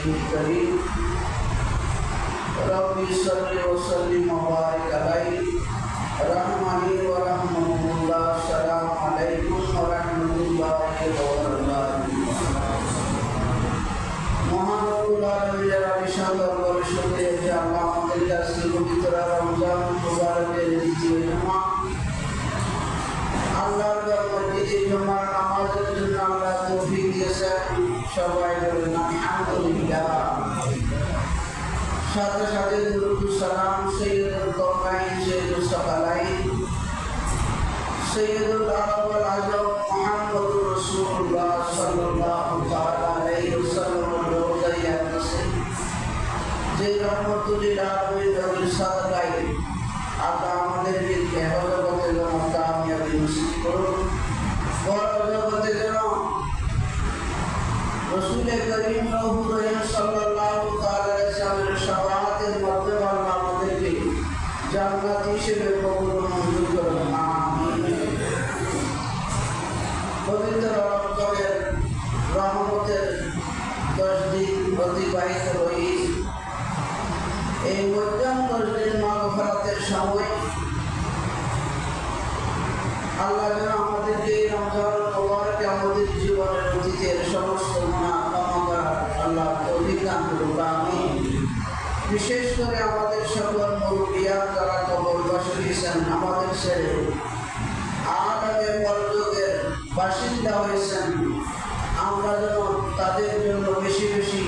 الكريم ربي صل وسلم وبارك عليه رحمني ورحمكم الله السلام عليكم ورحمة الله وبركاته মহান রব্বুল আলামিনের বিশাল দরবারে শুকরিয়া যে আল্লাহ আমাদের কাছে পবিত্র রমজান মুবারকের দ্বিতীয় জুমা আল্লাহর দরবারে দ্বিতীয় জুমার নামাজের জন্য আল্লাহ তৌফিক দিয়েছেন সবাই বলেন আলহামদুলিল্লাহ সাথে সাথে দুরূদ সালাম সাইয়্যিদুল কাওনাইন সাইয়্যিদুস সাকালাইন সাইয়্যিদুল আরব ওয়াল আজম মুহাম্মদুর রাসূলুল্লাহ সাল্লাল্লাহু তাআলা আলাইহি ওয়াসাল্লামের রওজায়ে আকসে যে রহমতুল আলামিন নবীর সাদাকায়ে আল্লাহ আমাদেরকে হেফাজতে যেন কামিয়াবি নসিব করুন বড় জগতে যেন রাসূল করিম সাল্লাল্লাহু তাআলা আলাইহি ওয়াসাল্লামের শাফাআতের মাধ্যমে আল্লাহ আমাদেরকে জান্নাত হিসেবে কবুল মঞ্জুর করুন আমিন পবিত্র রমজানের রহমতের 10 দিন অতিবাহিত হয়ে এই মধ্যম 10 দিন মাগফিরাতের সময় আল্লাহ যেন আমাদেরকে রমজান মুবারকে আমাদের জীবনের অতীতের সমস্ত গুনাহ ক্ষমা করার আল্লাহ তৌফিক দান করুন আমিন বিশেষ করে আমাদের সকল মুরব্বিয়ান যারা কবরবাসী হয়েছেন আমাদের ছেড়ে আলামে পরলোকের বাসিন্দা হয়েছেন আমরা যেন তাদের জন্য বেশি বেশি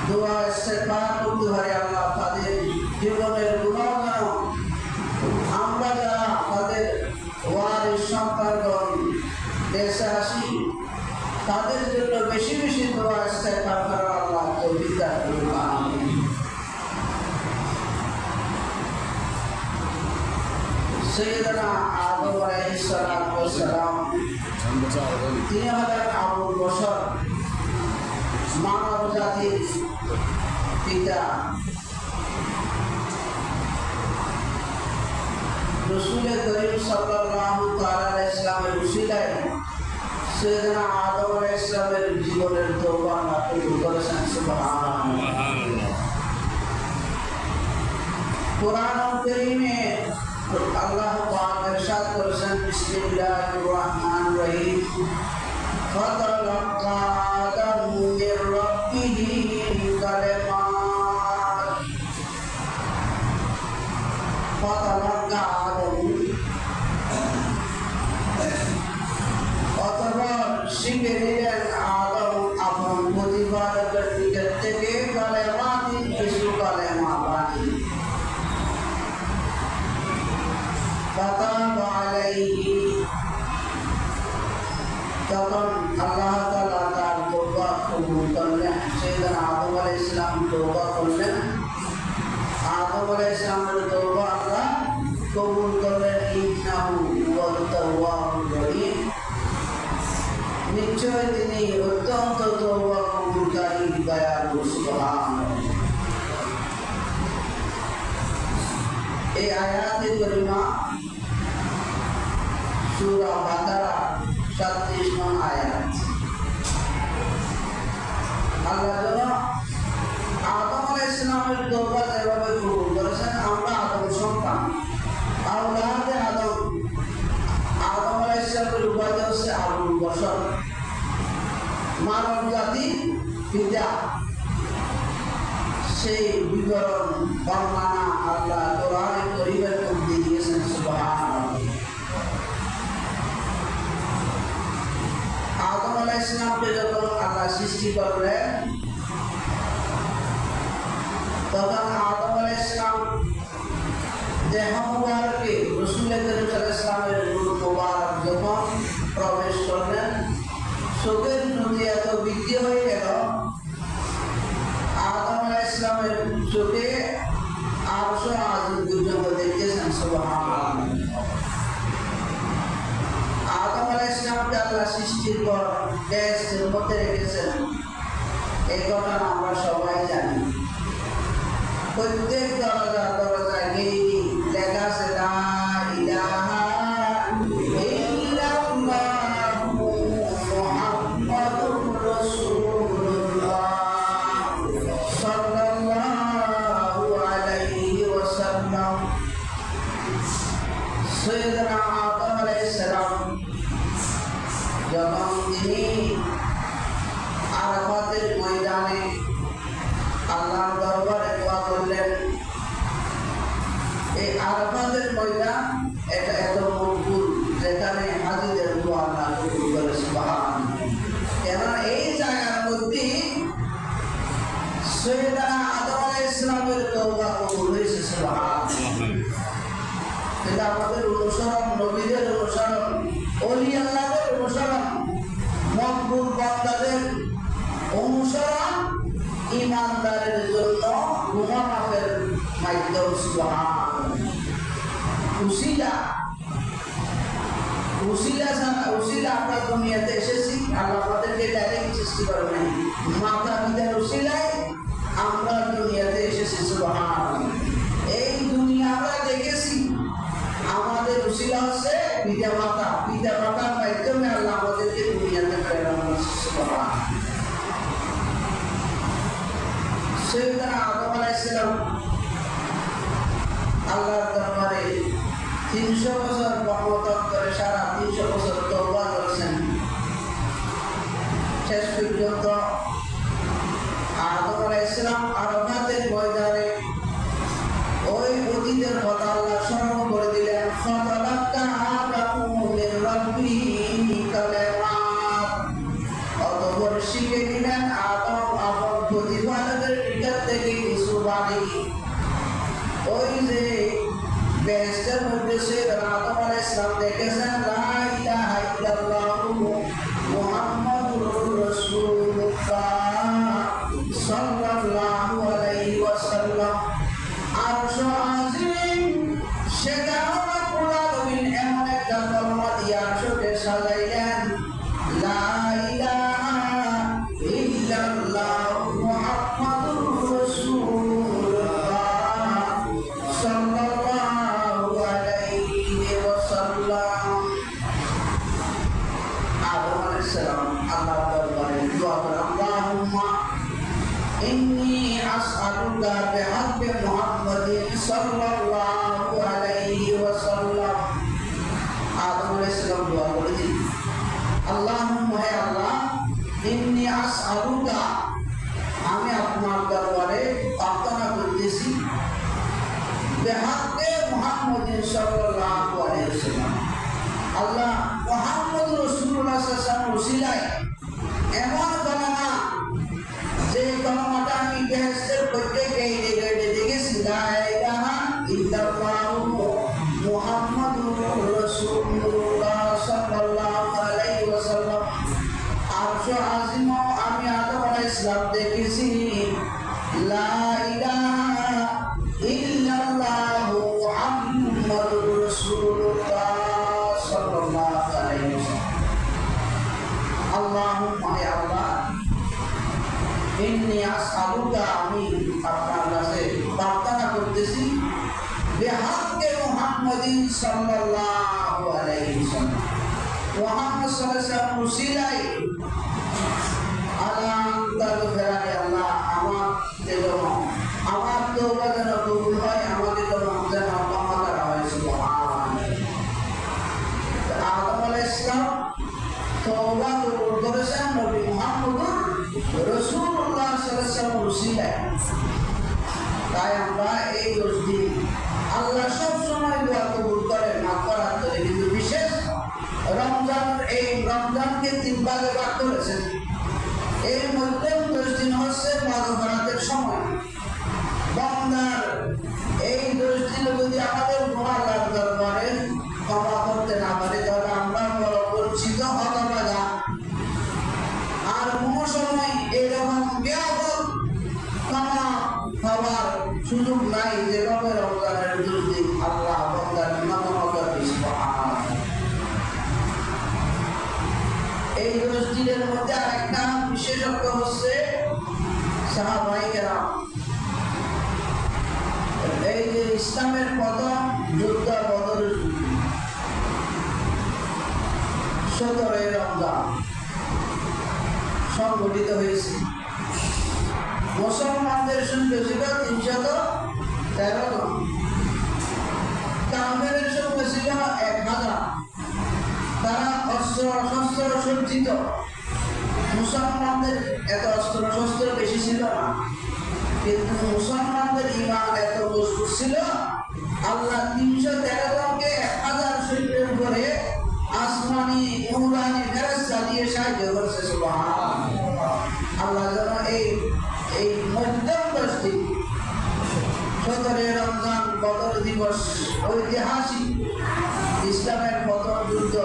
দোয়া ইস্তেগফার করতে পারি আল্লাহ তাদের জীবনের গুনাহ যেন আমরা যারা তাদের ওয়ারিস সন্তানগণ দেশে আসি তাদের জন্য বেশি বেশি দোয়া ইস্তেগফার করার আল্লাহ তৌফিক দান করুন আমিন সৈয়দনা আদম আলাইহিস সালাম তিনি হলেন আবুল বশর মানব জাতির পিতা রাসূল করিম সাল্লাল্লাহু তাআলা আলাইহি ওয়াসাল্লামের উসিলায় সৈয়দনা আদম আলাইহিস সালামের জীবনের তওবা আল্লাহ কবুল করেছেন সুবহানাল্লাহ কুরআন কারীমে আল্লাহ পাক ইরশাদ করেছেন বিসমিল্লাহির রহমানির রহিম ফাতালাক্কা আদামু মির রাব্বিহি কালিমাত ফাতালাক্কা আদামু অতঃপর শিখে নিলেন আদম আপন প্রতিপালকের নিকট থেকে কালেমাতিন কিছু কালেমা বাণী ফাতাবা আলাইহি তখন আল্লাহ তাআলা তার তওবা কবুল করলেন সাইয়েদনা আদম আলাইহিস সালাম তওবা করলেন আদম আলাইহিস সালামের তওবা আল্লাহ কবুল করলেন ইন্নাহু ওয়াত তাওয়াবুর রহিম নিশ্চয় তিনি অত্যন্ত তওবা কবুলকারী দয়ালু সুবহানাল্লাহ এই আয়াতে কারিমা সূরা বাকারা 37 নং আয়াত আল্লাহ যেন আদম আলাইহিস সালামের তওবা যেভাবে কবুল করেছেন আমরা আদম সন্তান আওলাদে আদম আলাইহিস সালামের উপাধি হচ্ছে আবুল বশর মানব জাতি পিতা সেই বিবরণ বর্ণনা আল্লাহ কোরআনে কারীমের মধ্যে দিয়েছেন সুবহানাল্লাহ আদম আলাইহিস সালামকে যখন আল্লাহ সৃষ্টি করলেন তখন আদম আলাইহিস সালাম দেহ মুবারকে রাসূল করিম সাল্লাল্লাহু আলাইহি ওয়াসাল্লামের নূর মুবারক যখন প্রবেশ করলেন চোখের নদী এত বৃদ্ধি হয়ে গেল আদম আলাইহিস সালামের চোখে আরশ আজিম পর্যন্ত দেখতেছেন সুবহানাল্লাহ আদম আলাইহিস সালামকে আল্লাহ সৃষ্টির পর দেশের মধ্যে রেখেছেন এই কথা আমরা সবাই জানি প্রত্যেক দরজায় গিয়ে লেখা আছে লা ইলাহা ইল্লাল্লাহু মুহাম্মাদুর রাসূলুল্লাহ সৈয়দনা আদম আলাইহিস সালামের তওবা কবুল হয়েছে সুবহানাল্লাহ। এটা আমাদের অনুসরণ, নবীদের অনুসরণ, ওলি আল্লাহদের অনুসরণ, মকবুল বান্দাদের অনুসরণ, ঈমানদারের জন্য গুনাহ মাফের মাধ্যম সুবহানাল্লাহ। উসিলা আমরা দুনিয়াতে এসেছি, আল্লাহ আমাদেরকে ডাইরেক্ট সৃষ্টি করে নাই, মাতা পিতার উসিলায় আমরা দুনিয়াতে এসেছি সুবহানাল্লাহ। এই দুনিয়া আমরা দেখেছি, আমাদের উসিলা হচ্ছে পিতা মাতার মাধ্যমে আল্লাহ আমাদেরকে দুনিয়াতে প্রেরণ করেছে সুবহানাল্লাহ। সৈয়দনা আদম আলাইহিস সালাম আল্লাহর দরবারে 300 বছর বকলতক করে সারা 300 বছর তওবা করেছেন। শেষ পর্যন্ত আদম আলাইহিস সালাম আরাফাতের ময়দানে ওই অতীতের কথা আল্লাহ স্মরণ করে দিলেন। ফাতালাক্কা আদামু মির রাব্বিহি কালামাত, অতঃপর শিখে নিলেন আদম আপন প্রতিপালকের নিকট থেকে কিছু বাণী। ওই যে বেহেশতের মধ্যে সৈয়দনা আদম আলাইহিস সালাম দেখেছেন লা ইলাহা ইল্লাল্লাহু মুহাম্মাদুর রাসূলুল্লাহ সাল্লাল্লাহু আলাইহি ওয়াসাল্লাম। আরশ আজিম সেখানে রব্বুল আলামিন এমন একটা কলমা দিয়ে আরশকে সাজাইলেন, লা ইলাহা ইল্লাল্লাহু মুহাম্মাদুর রাসূলুল্লাহ সাল্লাল্লাহু আলাইহি ওয়াসাল্লাম। আদম আলাইহিস সালাম আল্লাহর দরবারে দোয়া করেন, আল্লাহুম্মা ইন্নী আসআলুকা বিহাক্কি মুহাম্মাদিন সাল্লাল্লাহু আলাইহি ওয়াসাল্লাম। আদম আলাইহিস সালাম দোয়া করেছেন, আল্লাহুম্মা হে আল্লাহ, ইন্নী আসআলুকা, আমি আপনার দরবারে প্রার্থনা করতেছি, বিহাক্কি মুহাম্মাদিন সাল্লাল্লাহু আলাইহি ওয়াসাল্লাম, আল্লাহ মুহাম্মদ রাসূলুল্লাহ সাল্লাল্লাহু আলাইহি ওয়াসাল্লাম উসিলায় এমন কলমা, যে কলমাটা আমি বেহেশতের মধ্যে গাইতে গাইতে দেখেছি, লা ইলাহা ইল্লাল্লাহু মুহাম্মাদুর রাসূলুল্লাহ সাল্লাল্লাহু আলাইহি ওয়াসাল্লাম। আরশ আজিম আমি আদম আলাইহিস সালাম দেখেছি, লা ইলাহা ইল্লাল্লাহু মুহাম্মাদুর রাসূলুল্লাহ সাল্লাল্লাহু আলাইহি ওয়াসাল্লাম। আল্লাহুম্মা হে আল্লাহ, ইন্নী আসআলুকা, আমি আপনার কাছে প্রার্থনা করতেছি, বিহাক্কি মুহাম্মাদিন সাল্লাল্লাহু আলাইহি ওয়াসাল্লাম, মুহাম্মদ সাল্লাল্লাহু আলাইহি ওয়াসাল্লাম উসিলায় আল্লাহ তাগফিরানি, আল্লাহ আমার তওবা যেন কবুল হয়, আমাকে যেন ক্ষমা করা হয় সুবহানাল্লাহ। আদম আলাইহিস সালাম তওবা কবুল করেছেন নবী মুহাম্মদুর রাসূলুল্লাহ সাল্লাল্লাহু আলাইহি ওয়াসাল্লাম উসিলায়। তাই আমরা এই 10 দিন আল্লাহ সব সময় দোয়া কবুল করেন, মাফ করার জন্য, কিন্তু বিশেষ রমজানকে 3 ভাগে ভাগ করেছেন। এর মধ্যে 10 দিন হচ্ছে মাগফিরাতের সময়। বান্দার এই 10 দিনে যদি আমাদের গুনাহ আল্লাহর দরবারে ক্ষমা করতে না পারে, তাহলে আমরা বড় বঞ্চিত, হতভাগা। আর কোনো সময় এরকম ব্যাপক ক্ষমা হওয়ার সুযোগ নাই, যেভাবে রমজানের 10 দিন আল্লাহ বান্দার গুনাহ ক্ষমা করবে সুবহানাল্লাহ। এই 10 দিনের মধ্যে আরেকটা বিশেষত্ব হচ্ছে সাহাবায়ে কেরাম, এই যে ইসলামের প্রথম যুদ্ধ বদরের যুদ্ধ 17 রমজান সংগঠিত হয়েছে। মুসলমানদের সংখ্যা ছিল 313 জন, কাফেরের সংখ্যা ছিল 1000। তারা অস্ত্র সজ্জিত, মুসলমানদের এত অস্ত্র বেশি ছিল না, কিন্তু মুসলমানদের ঈমান এত মজবুত ছিল, আল্লাহ 313 জনকে 1000 সৈন্যের উপরে আসমানি নুরানি ফেরেশতা দিয়ে সাহায্য করেছে সুবহানাল্লাহ। আল্লাহ যেন এই মধ্যম 10 দিন 17 রমজান বদর দিবস ঐতিহাসিক ইসলামের বদর যুদ্ধ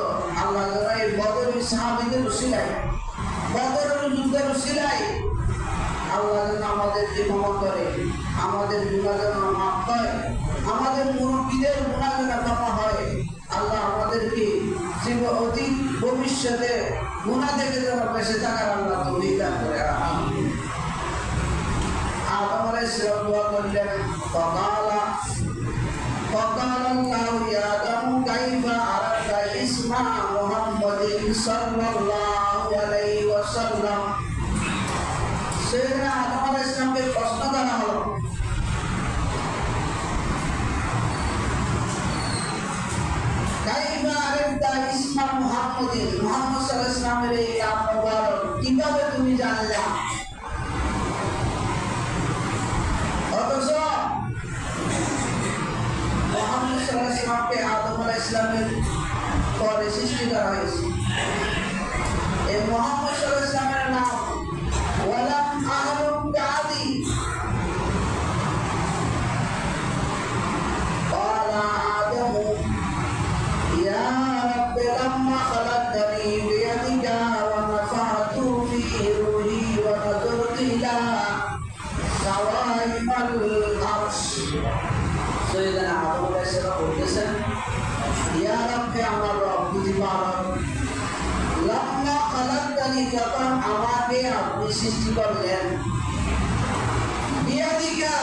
আল্লাহ এই বদরের সাহাবীদের উসিলায় বদরের যুদ্ধের উসিলায় আল্লাহ যেন আমাদেরকে ক্ষমা করে, আমাদের গুনাহ যেন মাফ হয়, আমাদের মুরব্বীদের গুনাহ যেন ক্ষমা হয়। আল্লাহ আমাদেরকে অতীত ভবিষ্যতে গুনাহ থেকে যেন বেঁচে থাকার আল্লাহ তৌফিক দান করে। আদম আলাইহিস সালাম দোয়া করলেন, فقال الله يا آدم كيف عرفت اسم محمد صلى الله عليه وسلم। سيدنا আদম আলাইহিস সালামকে প্রশ্ন করা হলো, كيف عرفت اسم محمد মুহাম্মদ সাল্লাল্লাহু আলাইহি ওয়াসাল্লামের এই নাম মোবারক কিভাবে তুমি জানলে? অথচ মুহাম্মদ সাল্লাল্লাহু আলাইহি ওয়াসাল্লামকে আদম আলাইহিস সালামের পরে সৃষ্টি করা হয়েছে। এই মুহাম্মদ সাল্লাল্লাহু আলাইহি ওয়াসাল্লামের নাম ওয়ালাম আহরুম কাদি قال آدم يا رب لما خلقتني بيدك ونفخت في روحي ونظرت إلى قوائم العرش। سيدنا আদম আলাইহিস সালাম বলতেছেন, ইয়া রাব্বি আমার রব প্রতিপালক, লাম্মা খালাকতানি যখন আমাকে আপনি সৃষ্টি করলেন, বিয়াদিকা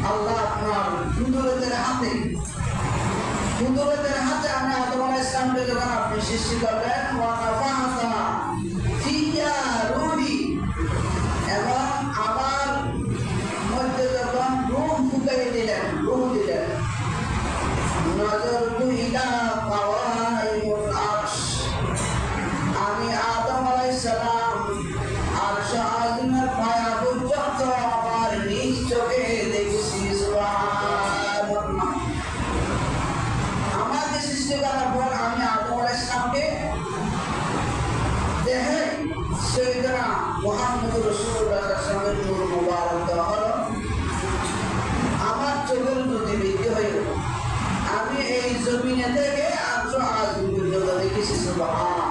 আল্লাহ আপনার কুদরতের হাতে আমি আদম আলাইহিস সালামকে যখন আপনি সৃষ্টি করলেন, ওয়া নাফাখতা ফিয়া রূহি এবং আমার মধ্যে যখন রূহ ফুঁকে দিলেন, নজরতু ইলা কাওয়াইমুল আরশ আমি আদম আলাইহিস সালাম আরশ আজিমের পায়া পর্যন্ত আমার নিজ চোখে দেখেছি। সুবহানাল্লাহ। আমাকে সৃষ্টি করার পর আমি আদম আলাইহিস সালামকে দেখে সৈয়দনা মুহাম্মদুর রাসূলুল্লাহ সাল্লাল্লাহু আলাইহি ওয়াসাল্লামের নূর মুবারক দেওয়া হলো, আমার চোখের জ্যোতি বৃদ্ধি হয়ে গেল, আমি এই জমিনে থেকে আরশ আজিম পর্যন্ত দেখেছি। সুবহানাল্লাহ।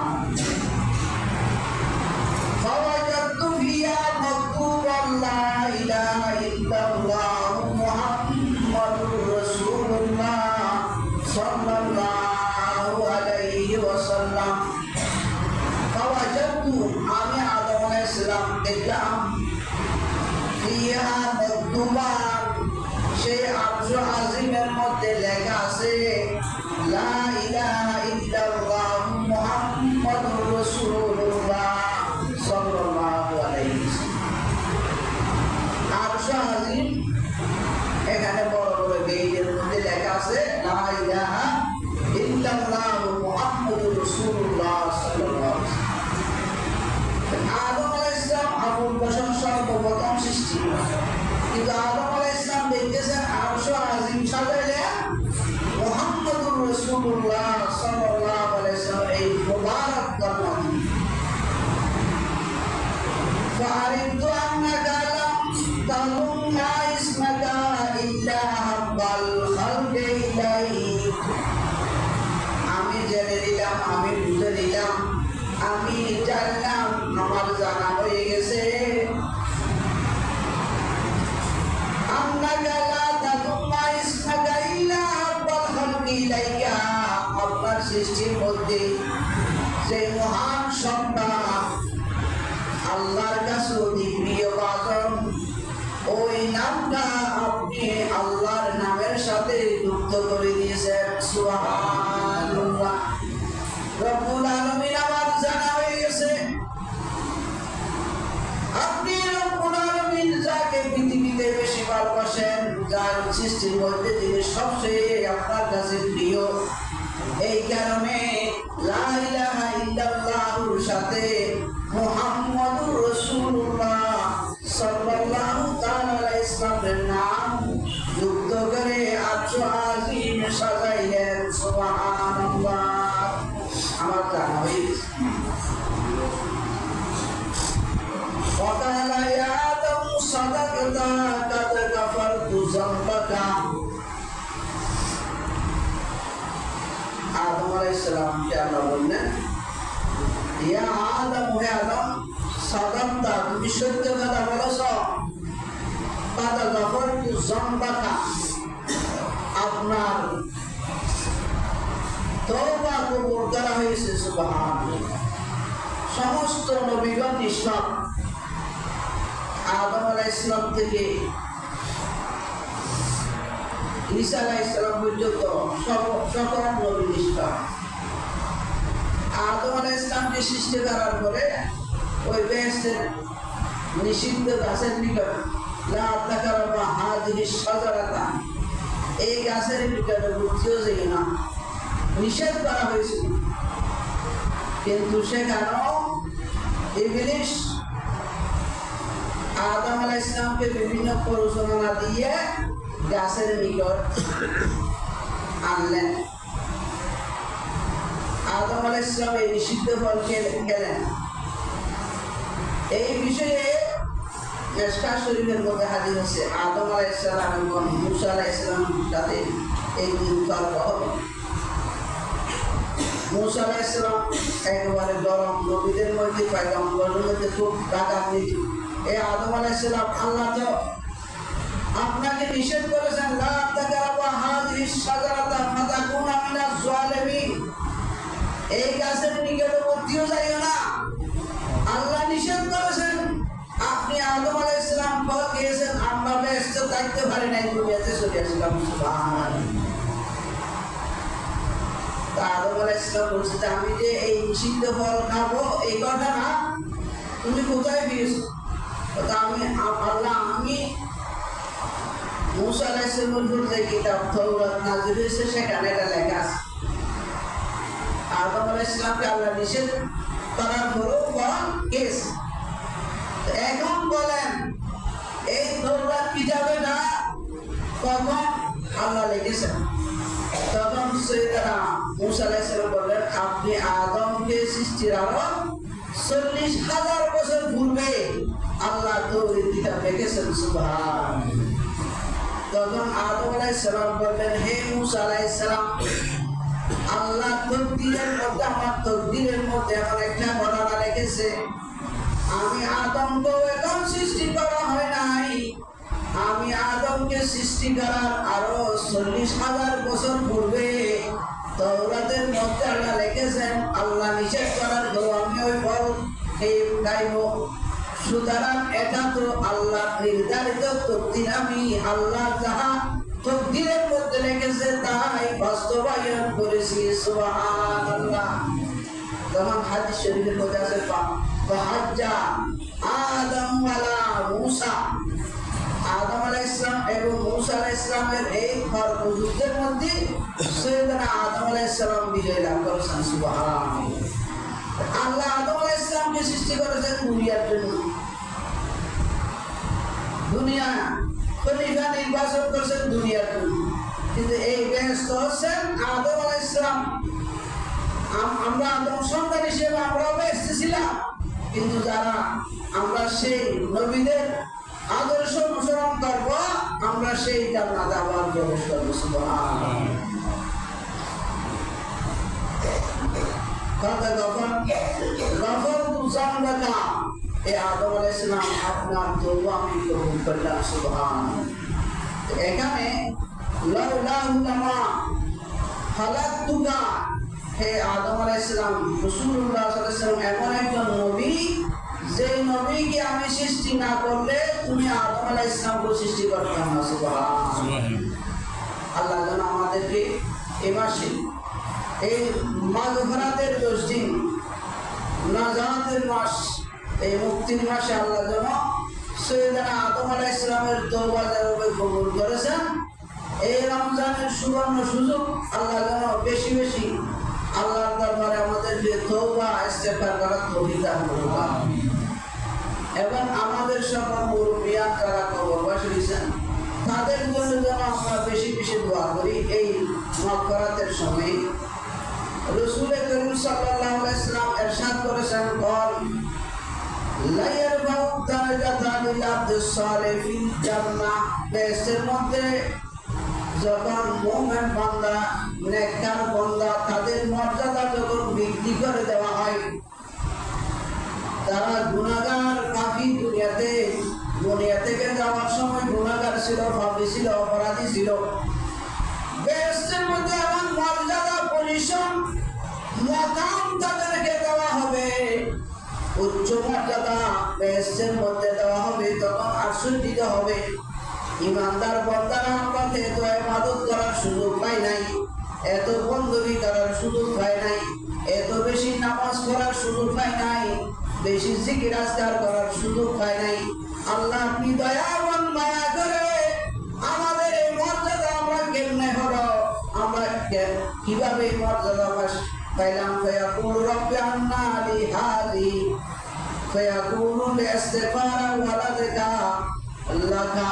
ফাওয়াজাতু ফিহা মাকতুবান লা ইলাহা ইল্লাল্লাহ মুহাম্মাদুর রাসূলুল্লাহ সাল্লাল্লাহু আলাইহি ওয়াসাল্লাম। ফাওয়াজাতু আমি আদম আলাইহিস সালাম দেখলাম, ফিহা মাকতুবান সেই আরশ আজিমের মধ্যে লেখা আছে লা ইলাহা ইল্লাল্লাহ মুহাম্মাদুর রাসূলুল্লাহ সাল্লাল্লাহু আলাইহি ওয়াসাল্লাম। আরশ আজিম এখানে বড় বড় গেইটের মধ্যে লেখা আছে লা ইলাহা ইল্লাল্লাহ মুহাম্মাদুর রাসূলুল্লাহ সাল্লাল্লাহু আলাইহি ওয়াসাল্লাম। আদম আলাইহিস সালাম আবুল বশর সর্বপ্রথম সৃষ্টি, কিন্তু আদম আলাইহিস সালাম দেখতেছেন আরশ আজিম সাজাইলেন মুহাম্মদুর রাসূলুল্লাহ সাল্লাল্লাহু আলাইহি ওয়াসাল্লাম এই মুবারক কলমা দিয়ে। فعرفت أنك لم تظن اسمك إلا حب الخلق إليك। আমি জেনে নিলাম, আমি বুঝে নিলাম, আমি জানলাম, আমার জানা হয়ে গেছে আপনার সৃষ্টির মধ্যে যে মহান সত্তা আল্লাহর কাছে অতি প্রিয় বাজন, ওই নামটা আপনি আল্লাহর নামের সাথে যুক্ত করে দিয়েছেন। সুবহানাল্লাহ। রব্বুল আলামিন আমার জানা হয়ে গেছে, আপনি রব্বুল আলামিন যাকে পৃথিবীতে বেশি ভালোবাসেন, যার সৃষ্টির মধ্যে যিনি সবচেয়ে আপনার কাছে প্রিয়, এই কারণে লা ইলাহা ইল্লাল্লাহর সাথে মুহাম্মাদুর রাসূলুল্লাহ সাল্লাল্লাহু তাআলা আলাইহি ওয়াসাল্লামের নাম যুক্ত করে আরশ আজিম সাজাইলেন। সুবহানাল্লাহ। আমার জানা হয়ে গেছে। وقال يا آدم صدقت قد غفرت ذنبك আদম আলাইহিস সালামকে আল্লাহ বললেন ইয়া আদম হে আদম সাদাক্তা তুমি সত্য কথা বলেছ قد غفرت ذنبك আপনার তওবা কবুল করা হয়েছে সুবহানাল্লাহ সমস্ত নবীগণ নিষ্পাপ আদম আলাইহিস সালাম থেকে ঈসা আলাইহিস সালাম পর্যন্ত সকল নবী নিষ্পাপ আদম আলাইহিস সালামকে সৃষ্টি করার পরে ওই বেহেশতের নিষিদ্ধ গাছের নিকট লা তাকারাবা হাযিহি শাজারাতা এই গাছের নিকটে বসিও যেও না নিষেধ করা হয়েছিল কিন্তু সেখানেও ইবলিস আদম আলাইহিস সালামকে বিভিন্ন প্ররোচনা দিয়ে গাছের নিকট আনলেন আদম আলাইহিস সালাম এই নিষিদ্ধ ফল খেলেন এই বিষয়ে মিশকাত শরীফের মধ্যে হাদিস আছে আদম আলাইহিস সালাম এবং মূসা আলাইহিস সালামের সাথে একদিন তর্ক হলো মূসা আলাইহিস সালাম একেবারে গরম নবীদের মধ্যে পয়গম্বরের মধ্যে খুব রাগান্বিত এই আদম আলাইহিস সালাম আল্লাহ তো আপনাকে নিষেধ করেছেন লা তাকারাবা হাযিহি শাজারাতা ফাতাকুনা মিনাজ জালিমিন এই গাছের নিকটবর্তীও যাইও না আল্লাহ নিষেধ করেছেন আপনি আদম আলাইহিস সালাম ফল খেয়েছেন আমরা বেহেশতে থাকতে পারি নাই দুনিয়াতে চলে আসলাম সুবহানাল্লাহ আদম আলাইহিস সালাম বলছে আমি যে এই নিষিদ্ধ ফল খাবো এই কথা না তুমি কোথায় পেয়েছো আমি আল্লাহ আমি মূসা আলাইহিস সালামের উপর যে কিতাব তাওরাত নাযিল হয়েছে সেখানে এটা লেখা আছে আদম আলাইহিস সালামকে আল্লাহ নিষেধ করার পরও ফল খেয়েছে এখন বলেন এই তাওরাত কিতাবে না কখন আল্লাহ লিখেছেন তখন সৈয়দনা মূসা আলাইহিস সালাম বললেন আপনি আদমকে সৃষ্টির আরো 40,000 বছর পূর্বে আল্লাহ তাওরাত কিতাব লিখেছেন সুবহানাল্লাহ তখন আদম আলাইহিস সালাম বললেন হে মূসা আলাইহিস সালাম আল্লাহ তকদীরের মধ্যে আমার তকদীরের মধ্যে এমন একটা ঘটনা রেখেছে আমি আদমকে এখন সৃষ্টি করা হয় নাই আমি আদমকে সৃষ্টি করার আরো 40,000 বছর পূর্বে তাওরাতের মধ্যে আল্লাহ লিখেছেন আল্লাহ নিষেধ করার পর আমি ওই ফল খাইব সুতরাং এটা তো আল্লাহ নির্ধারিত তকদীর আমি আল্লাহ যাহা তকদীরের মধ্যে লিখেছে তাই বাস্তবায়ন করেছি সুবহানাল্লাহ তখন হাদিস শরীফের মধ্যে আছে ফাহাজ্জা আদম ওয়ালা মূসা আদম আলাইহিস সালাম এবং মূসা আলাইহিস সালামের এই যুদ্ধের মধ্যে সৈয়দনা আদম আলাইহিস সালাম বিজয় লাভ করেছেন সুবহানাল্লাহ আল্লাহ আদম আলাইহিস সালামকে সৃষ্টি করেছেন দুনিয়ার জন্য দুনিয়া খলিফা নির্বাচন করেছেন দুনিয়ার জন্য কিন্তু এই বেহেশত হচ্ছেন আদম আলাইহিস সালাম আমরা আদম সন্তান হিসেবে আমরাও বেহেশতে ছিলাম কিন্তু যারা আমরা সেই নবীদের আদর্শ অনুসরণ করব আমরা সেই জান্নাতে আবার প্রবেশ করব সুবহানাল্লাহ কথা যখন গফরতু যামবাকা এই আদম আলাইহিস সালাম আপনার তওবা আমি কবুল করলাম সুবহানাল্লাহ এখানে লাউলাহু লামা খালাকতুকা হে আদম আলাইহিস সালাম রাসূলুল্লাহ সাল্লাল্লাহু আলাইহি ওয়াসাল্লাম এমন একজন নবী যে নবীকে আমি সৃষ্টি না করলে তুমি আদম আলাইহিস সালামকে সৃষ্টি করতে না সুবহানাল্লাহ আল্লাহ যেন আমাদেরকে এই মাসে এই মাগফিরাতের 10 দিন নাজাতের মাস এই মুক্তির মাসে আল্লাহ যেন সৈয়দনা আদম আলাইহিস সালামের তওবা যেভাবে কবুল করেছেন এই রমজানের সুবর্ণ সুযোগ আল্লাহ যেন বেশি বেশি আল্লাহর দরবারে আমাদেরকে তওবা ইস্তেগফার করার তৌফিক দান করুন এবং আমাদের সকল মুরব্বিয়ান যারা কবরবাসী হয়েছেন তাদের জন্য যেন আমরা বেশি বেশি দোয়া করি এই মাগফিরাতের সময় রাসূল করিম সাল্লাল্লাহু আলাইহি ওয়াসাল্লাম ইরশাদ করেছেন লা ইয়ারফাউ দারাজাতা লিল আবদিস সালিহ ফিল জান্নাহ। বেহেশতের মধ্যে যখন মুমিন বান্দা, নেককার বান্দা, তাদের মর্যাদা যখন বৃদ্ধি করে দেওয়া হয়, তারা গুনাহগার পাপী, দুনিয়া থেকে যাওয়ার সময় গুনাহগার ছিল, পাপী ছিল, অপরাধী ছিল। বেহেশতের মধ্যে এমন মর্যাদা, পজিশন, মাকাম তাদেরকে দেওয়া হবে, উচ্চ মর্যাদা বেহেশতের মধ্যে দেওয়া হবে। তখন আশ্চর্যিত হবে, ইমানদার বান্দারা আমরা তো এত ইবাদত করার সুযোগ পাই নাই, এত বন্দী করার সুযোগ পাই নাই, এত বেশি নামাজ পড়ার সুযোগ পাই নাই, বেশি জিকির আজকার করার সুযোগ পাই নাই। আল্লাহ আপনি দয়াবান, মায়া করে আমাদের এই মর্যাদা আমরা কেমনে হলো, আমরা কিভাবে এই মর্যাদা পাইলাম? ফায়াকুল রব্বি আন্না লি হাযি ফায়াকুলু লিইস্তিগফারা ওয়ালাদিকা লাকা।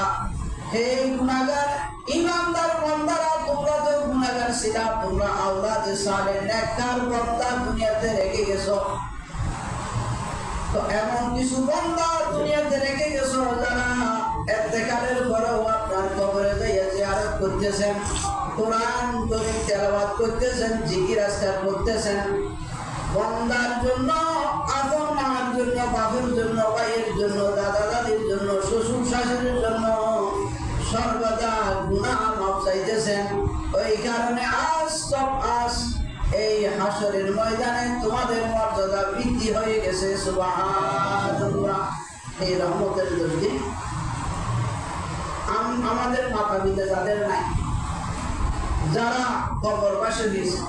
হে গুনাহগার ইমানদার বান্দারা, তোমরা তো গুনাহগার ছিলা, তোমরা আওলাদে সালেহ নেককার বান্দা দুনিয়াতে রেখে গেছো। তো এমন কিছু বান্দা দুনিয়াতে রেখে গেছো যারা ইন্তেকালের পরেও আপনার কবরে যাইয়া জিয়ারত করতেছেন, কোরআন শরীফ তেলাওয়াত করতেছেন, জিকির আজকার করতেছেন। বান্দার জন্য, আপন মার জন্য, বাপের জন্য, ভাইয়ের জন্য, দাদা দাদির জন্য, শ্বশুর শাশুড়ির জন্য সর্বদা গুনাহ মাফ চাইতেছেন। ওই কারণে আজ এই হাসরের ময়দানে তোমাদের মর্যাদা বৃদ্ধি হয়ে গেছে। সুবহানাল্লাহ। এই রহমতের দৃষ্টি আমাদের মাতা পিতা যাদের নাই, যারা কবরবাসী হয়েছে,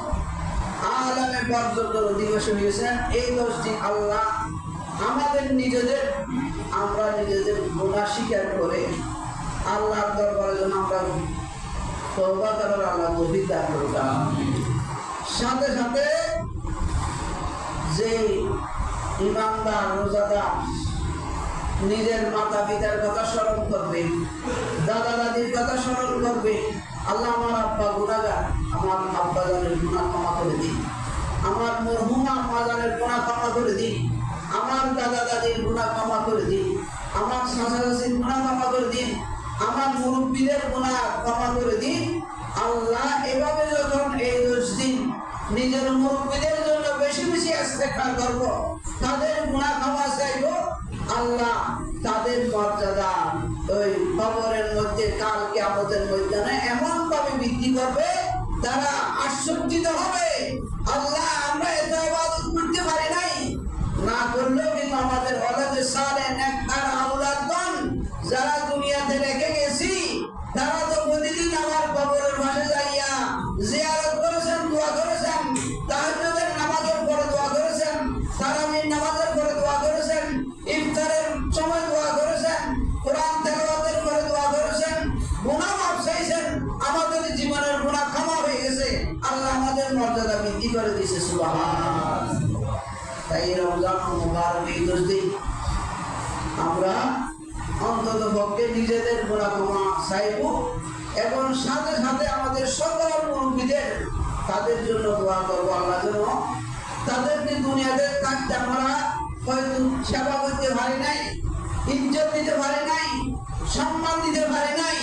আলামে বরজতের অধিবাসী হয়েছেন, এই 10 দিন আল্লাহ আমাদের আমরা নিজেদের গুনাহ স্বীকার করে আল্লাহর দরবারে যেন আমরা তওবা করার আল্লাহ তৌফিক দান করুন। সাথে সাথে যে ইমানদার, রোজাদার নিজের মাতা পিতার কথা স্মরণ করবে, দাদা দাদির কথা স্মরণ করবে, আল্লাহ আমার আব্বা গুনাহগার, আমার আব্বা জানের গুনাহ ক্ষমা করে দিন, আমার মরহুমা আম্মা জানের গুনাহ ক্ষমা করে দিন, আমার দাদা দাদির গুনাহ ক্ষমা করে দিন, আমার চাচা চাচির গুনাহ ক্ষমা করে দিন, আমার মুরব্বীদের গুনাহ ক্ষমা করে দিন। আল্লাহ এভাবে যখন এই 10 দিন নিজের মুরব্বীদের জন্য বেশি বেশি ইস্তেগফার করব, তাদের গুনাহ ক্ষমা চাইব, আল্লাহ তাদের মর্যাদা ওই কবরের মধ্যে, কাল কিয়ামতের ময়দানে এমন ভাবে বৃদ্ধি করবে, তারা আশ্চর্যিত হবে। আল্লাহ আমরা এত ইবাদত করতে পারি নাই, না করলেও কিন্তু আমাদের ওলাদে সালেহ নেককার আওলাদগণ যারা দুনিয়াতে রেখে গেছি, তারা তো প্রতিদিন আমার কবরের পাশে যাইয়া জিয়ারত করেছেন, দোয়া করেছেন, তাহাজ্জুদের নামাজের পরে দোয়া করেছেন, তারাবির নামাজের পরে দোয়া করেছেন, ইফতারের সময় দোয়া করেছেন, কোরআন তেলাওয়াতের পরে দোয়া করেছেন, গুনাহ মাফ চাইছেন, আমাদের জীবনের গুনাহ ক্ষমা হয়ে গেছে, আল্লাহ আমাদের মর্যাদা বৃদ্ধি করে দিয়েছে। সুবহানাল্লাহ। তাই রমজান মুবারক এই 10 দিন আমরা অন্তত পক্ষে নিজেদের গুনাহ ক্ষমা চাইব এবং সাথে সাথে আমাদের সকল মুরব্বীদের তাদের জন্য দোয়া করবো। আল্লাহ যেন তাদেরকে দুনিয়াতে থাকতে আমরা হয়তো সেবা করতে পারি নাই, ইজ্জত দিতে পারি নাই, সম্মান দিতে পারি নাই,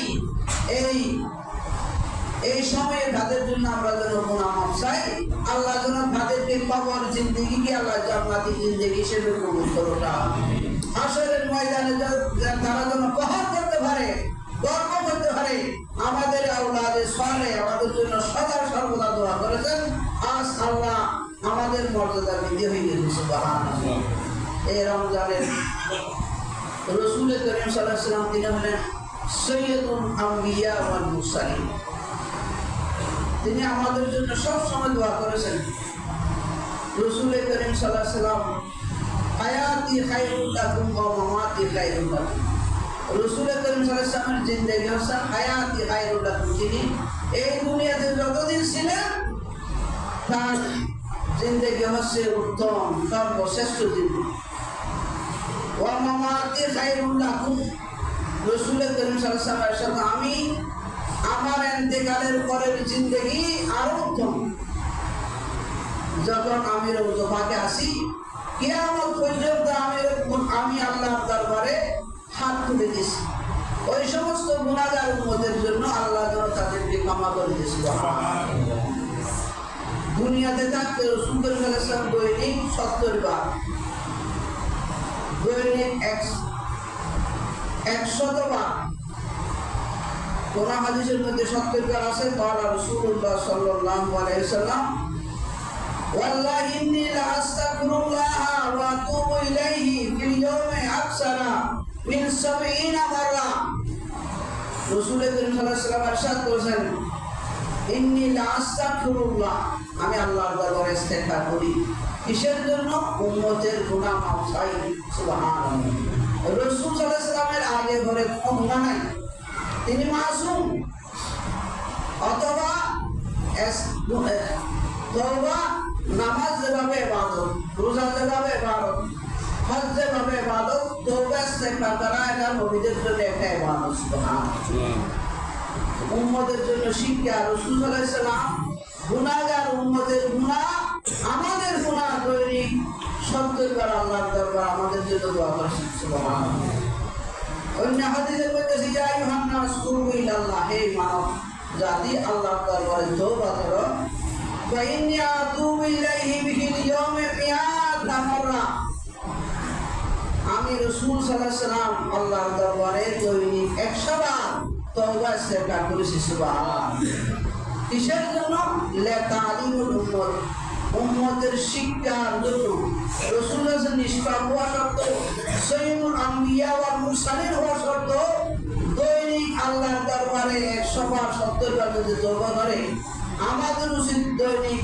এই সময়ে তাদের জন্য আমরা যেন গুনাহ মাফ চাই। আল্লাহ যেন তাদেরকে কবর জিন্দেগিকে আল্লাহ জান্নাতি জিন্দেগি হিসেবে কবুল করুন। হাসরের ময়দানে তারা যেন কহর করতে পারে, গর্ব করতে পারে, আমাদের আওলাদে সালেহ আমাদের জন্য সদা সর্বদা দোয়া করেছেন। আজ আল্লাহ আমাদের মর্যাদা বৃদ্ধি হয়ে গেছে। সুবহানাল্লাহ। এই রমজানের রাসূল করিম সাল্লাল্লাহু আলাইহি ওয়াসাল্লাম তিনি হলেন সৈয়দুল আম্বিয়া ওয়াল মুরসালিন। তিনি আমাদের জন্য সব সময় দোয়া করেছেন। রাসূল করিম সাল্লাল্লাহু আলাইহি ওয়াসাল্লাম হায়াতি খায়রুল লাকুম ওয়া মামাতি খায়রুল লাকুম। রাসূল করিম সাল্লাল্লাহু আলাইহি ওয়াসাল্লামের জিন্দেগি হচ্ছে হায়াতি খায়রুল লাকুম। তিনি এই দুনিয়াতে যতদিন ছিলেন তার জিন্দেগি হচ্ছে উত্তম, সর্বশ্রেষ্ঠ জিন্দেগি। ওয়া মামাতি খায়রুল লাকুম। রাসূল করিম সাল্লাল্লাহু আলাইহি ওয়াসাল্লামের সাথে আমি আমার ইন্তেকালের পরের জিন্দেগি আরো উত্তম। যখন আমি রওজা পাকে আসি কিয়ামত পর্যন্ত আমি আল্লাহর দরবারে হাত তুলে দিয়েছি। ওই সমস্ত গুনাহগার উম্মতের জন্য আল্লাহ যেন তাদেরকে ক্ষমা করে দিয়েছে। দুনিয়াতে থাকতে রাসূল সাল্লাল্লাহু আলাইহি ওয়াসাল্লাম দৈনিক 70 বার, দৈনিক 100 বার, কোন হাদিসের মধ্যে 70 বার আছে। قال রাসূলুল্লাহ সাল্লাল্লাহু আলাইহি ওয়াসাল্লাম ওয়াল্লাহি ইন্নী লা আস্তাগফিরুল্লাহ ওয়া আতুবু ইলাইহি ফিল ইয়াওমি আকসারা মিন 70 মাররা। রাসূল সাল্লাল্লাহু আলাইহি ওয়াসাল্লাম ইরশাদ করেছেন, ইন্নী লা আস্তাগফিরুল্লাহ, আমি আল্লাহর দরবারে ইস্তেগফার করি। কিসের জন্য? উম্মতের গুনাহ মাফ চাই। সুবহানাল্লাহ। রাসূল সাল্লাল্লাহু আলাইহি ওয়াসাল্লামের আগে ঘরে কোনো গুনাহ নাই, তিনি মাসুম। অথবা তওবা, নামাজ যেভাবে ইবাদত, রোজা যেভাবে ইবাদত, হজ যেভাবে ইবাদত, তওবা ইস্তেগফার করা এটা নবীদের জন্য একটা ইবাদত। সুবহানাল্লাহ। উম্মতের জন্য শিক্ষা। রাসূল সাল্লাল্লাহু আলাইহি ওয়াসাল্লাম গুনাহগার উম্মতের গুনাহ, আমাদের গুনাহ দৈনিক 70 বার আল্লাহর দরবারে আমাদের জন্য দোয়া করেছেন। সুবহানাল্লাহ। অন্য হাদিসের মধ্যে আছে, ইয়া আইয়ুহান নাস তুবু ইলাল্লাহ, হে মানব জাতি আল্লাহর দরবারে তওবা করো। ফা ইন্নী আতুবু ইলাইহি বিল ইয়াওমি মিআতা মাররা, আমি রাসূল সাল্লাল্লাহু আলাইহি ওয়াসাল্লাম আল্লাহর দরবারে দৈনিক 100 বার তওবা ইস্তেগফার করেছি। সুবহানাল্লাহ। কিসের জন্য? লিতালিমুল উম্মত, উম্মতের শিক্ষার জন্য। রাসূলুল্লাহ নিষ্পাপ হওয়া সত্ত্বেও, সাইয়্যিদুল আম্বিয়া ওয়াল মুরসালিন হওয়া সত্ত্বেও দৈনিক আল্লাহর দরবারে 100 বার 70 বার যদি তওবা করে, আমাদের উচিত দৈনিক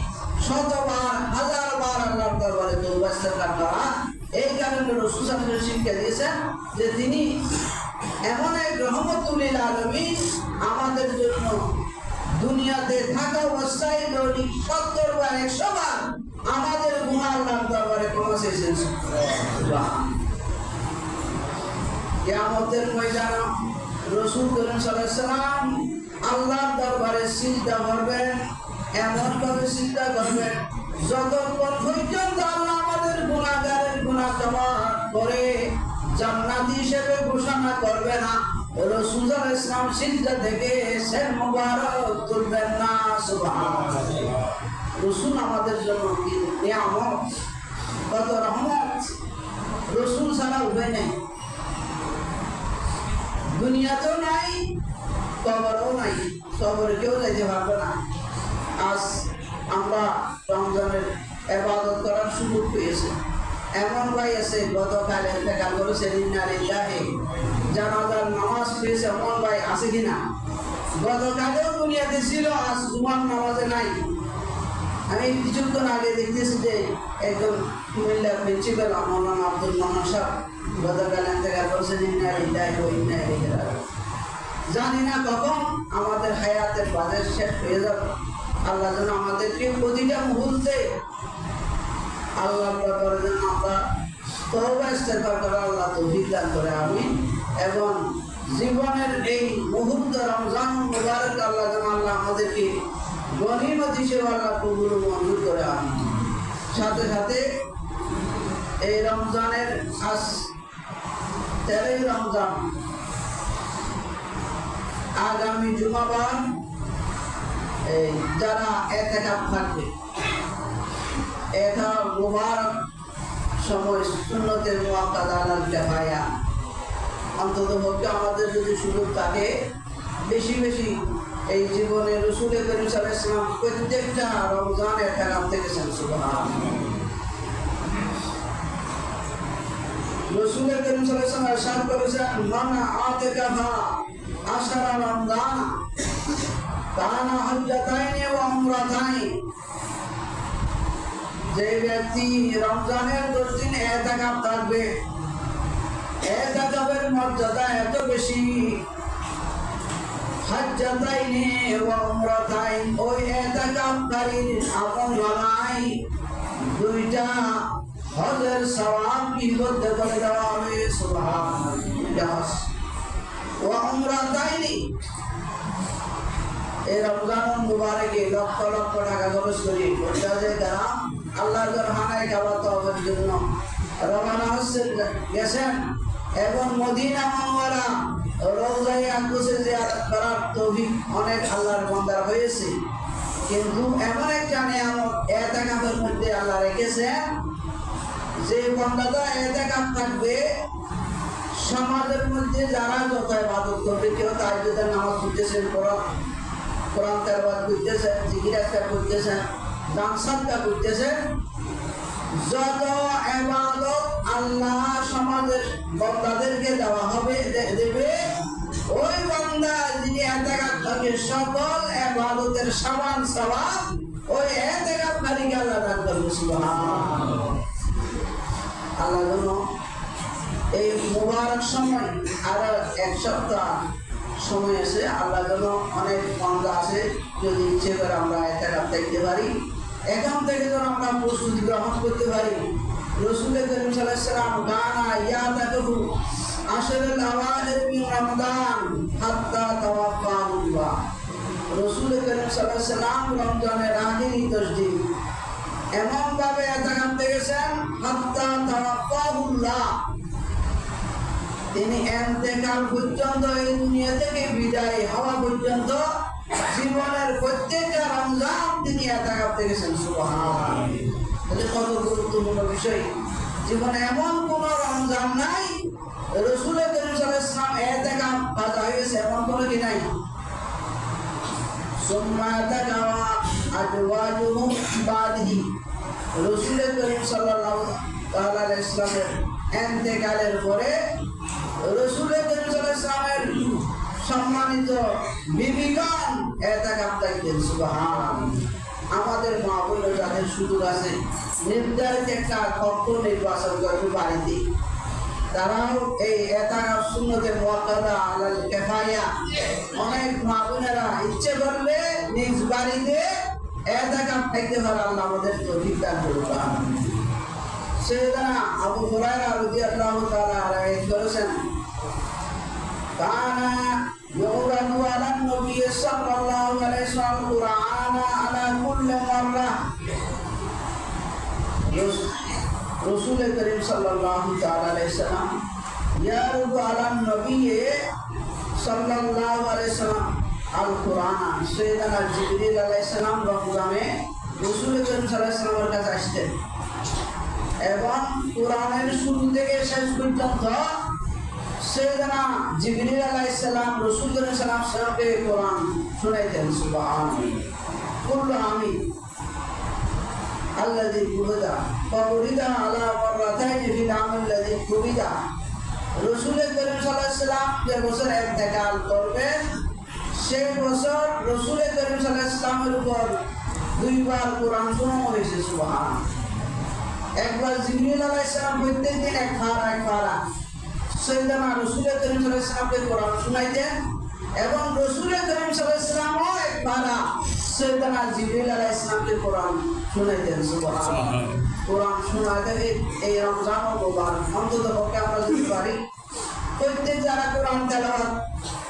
100 বার 1000 বার আল্লাহর দরবারে তওবা ইস্তেগফার করা। এই কারণে রাসূল সাল্লাল্লাহু আলাইহি ওয়াসাল্লাম শিক্ষা দিয়েছেন যে তিনি এমন এক রহমতুল লিল আলামিন, আমাদের জন্য দুনিয়াতে থাকা অবস্থায় দৈনিক 70 বার 100 বার আমাদের গুনাহ আল্লাহর দরবারে ক্ষমা চেয়েছেন। কিয়ামতের ময়দানে রাসূল করিম সাল্লাল্লাহু আলাইহি ওয়াসাল্লাম আল্লাহর দরবারে সিজদা করবেন, এমন ভাবে সিজদা করবেন যতক্ষণ পর্যন্ত আল্লাহ আমাদের গুনাহগারের গুনাহ ক্ষমা করে জান্নাতি হিসেবে ঘোষণা করবে না, রাসূল সাল্লাল্লাহু আলাইহি ওয়াসাল্লাম সিজদা থেকে সের মুবারক তুলবেন না। সুবহানাল্লাহ। রাসূল আমাদের জন্য কি নিয়ামত, কত রহমত। রাসূল ছাড়া উপায় নেই, দুনিয়াতেও নাই, কবরেও নাই, কবরে কেউ যাইতে পারবে না। আজ আমরা রমজানের ইবাদত করার সুযোগ পেয়েছি। এমন ভাই আছে গতকাল ইন্তেকাল করেছে, ইন্নালিল্লাহি, জানাজার নামাজ পেয়েছে এমন ভাই আছে কিনা? গতকালেও দুনিয়াতে ছিল, আজ জুমার নামাজে নাই। আমি কিছুক্ষণ আগে দেখতেছি যে একজন কুমিল্লার প্রিন্সিপাল মাওলানা আব্দুল মান্নান সাহেব গতকাল ইন্তেকাল করেছেন, ইন্নালিল্লাহি ওয়া ইন্না ইলাইহি রাজিউন। জানি না কখন আমাদের হায়াতের বাজেট শেষ হয়ে যাবে। আল্লাহ যেন আমাদেরকে প্রতিটা মুহূর্তে আল্লাহর ব্যাপারে যেন আমরা তওবা ইস্তেগফার করা আল্লাহ তৌফিক দান করে, আমিন। এবং জীবনের এই মুহূর্ত রমজান মুবারক আল্লাহ যেন আল্লাহ আমাদেরকে গনিমত হিসেবে আল্লাহ কবুল মঞ্জুর করে, আমিন। সাথে সাথে এই রমজানের আজ 13 রমজান, আগামী জুমাবার এই যারা ইতিকাফ থাকবে, এটা মুবারক সময়, সুন্নতের মুআক্কাদা আলাল কিফায়া। অন্তত পক্ষে আমাদের যদি সুযোগ থাকে, বেশি বেশি এই জীবনে রাসূল করিম সাল্লাল্লাহু আলাইহি ওয়াসাল্লাম প্রত্যেকটা রমজান ইতিকাফ থেকেছেন। সুবহানাল্লাহ। রাসূল করিম সাল্লাল্লাহু আলাইহি ওয়াসাল্লাম ইরশাদ করেছেন, মান আতিকাফা 10 রমজান কানা হজ্জাতাইনি ওয়া উমরাতাইন, যে ব্যক্তি রমজানের 10 দিন ইতিকাফ থাকবে, ইতিকাফের মর্যাদা এত বেশি, হজ্জাতাইনি ওয়া উমরাতাইন, ওই ইতিকাফকারীর আমলনামায় 2টা হজের সওয়াব কি করতে করে দেওয়া হবে। সুবহানাল্লাহ। ওয়া উমরাতাইনি, এই রমজান মুবারকে লক্ষ লক্ষ টাকা খরচ করি হজ্জে কারাম আল্লাহর ঘর হানায় কাবা তওয়াফের জন্য রওনা গেছেন এবং মদিনা মুনাওয়ারা রওজায়ে আকদসে জিয়ারত করার তৌফিক অনেক আল্লাহর বান্দার হয়েছে। কিন্তু এমন একটা নিয়ামত ইতিকাফের মধ্যে আল্লাহ রেখেছেন, যে বান্দাটা ইতিকাফ থাকবে সমাজের মধ্যে যারা যত ইবাদত করবে, কেউ তাহাজ্জুদের নামাজ পড়তেছেন, কোরআন তেলাওয়াত করতেছেন, জিকির আজকার করতেছেন, দান সাদকা করতেছেন, যত ইবাদত আল্লাহ সমাজের বান্দাদেরকে দেওয়া হবে দেবে, ওই বান্দা যিনি ইতিকাফ থাকে সকল ইবাদতের সমান সওয়াব ওই ইতিকাফকারীকে আল্লাহ দান করবে। সুবহানাল্লাহ। আল্লাহ যেন এই মুবারক সময় আর এক সপ্তাহ সময় আছে, আল্লাহ যেন অনেক বান্দা আছে যদি ইচ্ছে করে আমরা ইতিকাফ থাকতে পারি, এখান থেকে যেন আমরা প্রস্তুতি গ্রহণ করতে পারি। রাসূল করিম সাল্লাল্লাহু আলাইহি ওয়াসাল্লাম গানা ইয়াতাকু আশরুল আওয়াখির মিন রমাদান হাত্তা তাওয়াফাহুল্লাহ। রাসূল করিম সাল্লাল্লাহু আলাইহি ওয়াসাল্লাম রমজানের আখেরি 10 দিন এমন ভাবে ইতিকাফ থেকেছেন হাত্তা তাওয়াফাহুল্লাহ, তিনি ইন্তেকাল পর্যন্ত এই দুনিয়া থেকে বিদায় হওয়া পর্যন্ত জীবনের প্রত্যেকটা রমজান তিনি ইতিকাফ থেকেছেন। সুবহানাল্লাহ। এটা কত গুরুত্বপূর্ণ বিষয়। জীবনে এমন কোন রমজান নাই রাসূল করিম সাল্লাল্লাহু আলাইহি ওয়াসাল্লাম ইতিকাফ কাজা হয়েছে, এমন কোনো কি নাই। সুম্মা তাকাওয়া আজওয়াজুহু বাদিহি, রাসূল করিম সাল্লাল্লাহু আলাইহি ওয়াসাল্লামের ইন্তেকালের পরে রাসূল করিম সাল্লাল্লাহু আলাইহি ওয়াসাল্লামের সম্মানিত বিবিগণ ইতিকাফ থাকতেন। সুবহানাল্লাহ। আমাদের মা বোন যাদের সুযোগ আছে নির্ধারিত একটা কক্ষ নির্বাচন করবে বাড়িতে, তারাও এই ইতিকাফ সুন্নতে মুআক্কাদা আলাল কিফায়া, অনেক মা বোনেরা ইচ্ছে করলে নিজ বাড়িতে ইতিকাফ থাকতে পারে। আল্লাহ আমাদের তৌফিক দান করুন। সাইয়েদনা আবু হুরায়রা রাদিয়াল্লাহু তাআলা আনহু বলেছেন, কানা ইউরাদু আলান নবী সাল্লাল্লাহু আলাইহি ওয়াসাল্লাম কুরআন আলা কুল্লি মাররা। রাসূল করিম সাল্লাল্লাহু তাআলা আলাইহি ওয়াসাল্লাম ইয়ারুদু আলান নবী সাল্লাল্লাহু আলাইহি ওয়াসাল্লাম আল কুরআন। সাইয়েদনা জিবরিল আলাইহিস সালাম রমজানে রাসূল করিম সাল্লাল্লাহু আলাইহি ওয়াসাল্লামের কাছে আসতেন এবং কোরআনের শুরু থেকে শেষ পর্যন্ত সাইয়েদনা জিবরিল আলাইহিস সালাম রাসূল করিম সাল্লাল্লাহু আলাইহি ওয়াসাল্লামকে কোরআন শোনাইতেন। সুবহানাল্লাহ। কুল্লু আমিন আল্লাযী কুবিদা ফাউরিদা আলা মাররাতাইনি ফিল আমাল্লাযী কুবিদা। রাসূল করিম সাল্লাল্লাহু আলাইহি ওয়াসাল্লাম যে বছর ইন্তেকাল করবেন সেই বছর রাসূল করিম সাল্লাল্লাহু আলাইহি ওয়াসাল্লামের উপর দুইবার কোরআন শোনানো হয়েছে। সুবহানাল্লাহ। একবার জিবরিল আলাইহিস সালাম প্রত্যেকদিন এক পারা সাইয়েদনা রাসূল করিম সাল্লাল্লাহু আলাইহি ওয়াসাল্লামকে কোরআন শোনাইতেন এবং রাসূল করিম সাল্লাল্লাহু আলাইহি ওয়াসাল্লামও এক পারা সাইয়েদনা জিবরিল আলাইহিস সালামকে কোরআন শোনাইতেন। সুবহানাল্লাহ। কোরআন শোনাতে এই রমজান মুবারক অন্তত পক্ষে আমরা যদি পারি প্রত্যেক যারা কোরআন তেলাওয়াত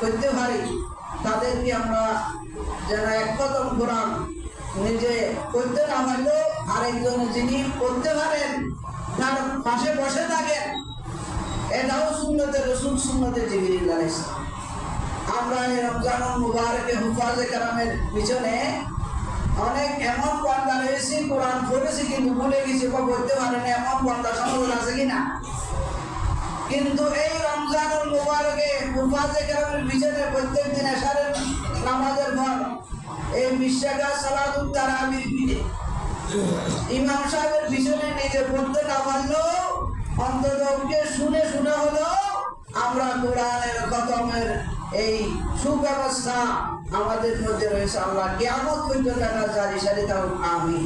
করতে পারি তাদেরকে আমরা যেন এক কদম কোরআন নিজে করতে না পারলেও আরেকজন যিনি করতে পারেন তার পাশে বসে থাকেন, এটাও সুন্নতে রাসূল সুন্নতে জিবরিল আলাইহিস সালাম। আমরা এই রমজান মুবারকে হুফাজে কেরামের পিছনে অনেক এমন বান্দা রয়েছে কোরআন পড়েছি কিন্তু ভুলে গেছি বা পড়তে পারে না, এমন বান্দা সমাজ আছে কিনা। কিন্তু এই রমজানুল মুবারকে হুফাজে কেরামের পিছনে প্রত্যেক দিন এশারের নামাজের পর এই বিশাখা সালাতুত তারাবির ইমাম সাহেবের পিছনে নিজে পড়তে না পারলেও অন্তত শুনে শুনে হলো আমরা কোরআনের খতমের এই সুব্যবস্থা আমাদের মধ্যে রয়েছে। আল্লাহ কিয়ামত পর্যন্ত এটা জারি সারি দাও, আমিন।